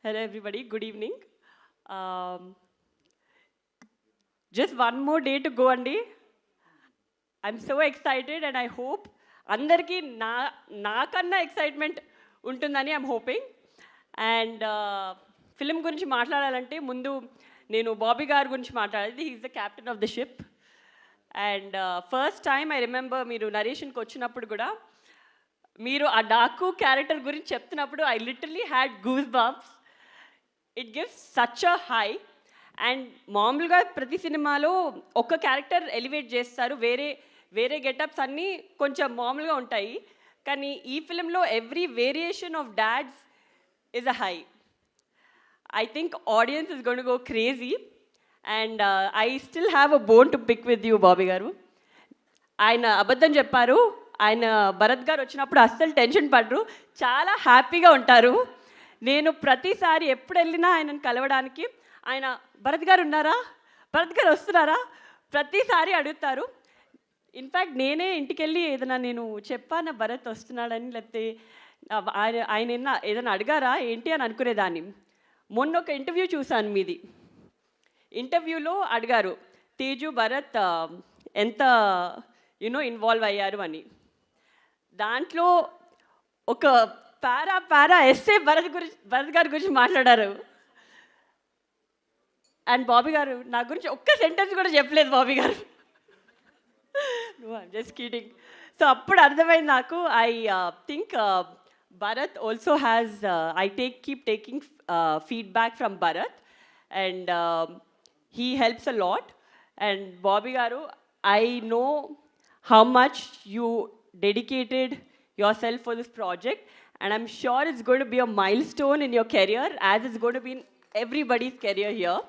Hello, everybody. Good evening. Um, just one more day to go, Andy. I'm so excited, and I hope అందరికీ నాకన్నా excitement ఉంటుందని I'm hoping. And film గురించి మాట్లాడాలంటే ముందు నేను బాబీ గారి గురించి మాట్లాడాలి. He's the captain of the ship. And first time I remember మీరు నరేషన్కి వచ్చినప్పుడు కూడా మీరు ఆ డాకు క్యారెక్టర్ గురించి చెప్తున్నప్పుడు I literally had goose bumps. It gives such a high. And మామూలుగా ప్రతి సినిమాలో ఒక క్యారెక్టర్ ఎలివేట్ చేస్తారు, వేరే వేరే గెటప్స్ అన్నీ కొంచెం మామూలుగా ఉంటాయి. కానీ ఈ ఫిలింలో every variation of dads is a high. I think audience is going to go crazy, and I still have a bone to pick with you, Bobby garu. ఆయన అబద్ధం చెప్పారు. ఆయన భరత్ గారు వచ్చినప్పుడు అస్సలు టెన్షన్ పడరు, చాలా హ్యాపీగా ఉంటారు. నేను ప్రతిసారి ఎప్పుడు వెళ్ళినా ఆయనను కలవడానికి ఆయన భరత్ గారు ఉన్నారా, భరత్ గారు వస్తున్నారా ప్రతిసారి అడుగుతారు. ఇన్ఫ్యాక్ట్ నేనే ఇంటికి వెళ్ళి ఏదైనా నేను చెప్పాను భరత్ వస్తున్నాడని, లేకపోతే ఆయన ఏదైనా అడిగారా ఏంటి అని అనుకునేదాన్ని. మొన్న ఒక ఇంటర్వ్యూ చూశాను మీది. ఇంటర్వ్యూలో అడిగారు తేజు భరత్ ఎంత ఇన్వాల్వ్ అయ్యారు అని. దాంట్లో ఒక పారా ఎస్సే భరత్ గారి గురించి మాట్లాడారు. అండ్ బాబీ గారు నా గురించి ఒక్క సెంటెన్స్ కూడా చెప్పలేదు బాబీ గారు. Just kidding. సో అప్పుడు అర్థమైంది నాకు. I think Bharat also has, keep taking feedback from Bharat, and he helps a lot. And Bobby Garu, I know how much you dedicated yourself for this project, and I'm sure it's going to be a milestone in your career, as it's going to be in everybody's career here.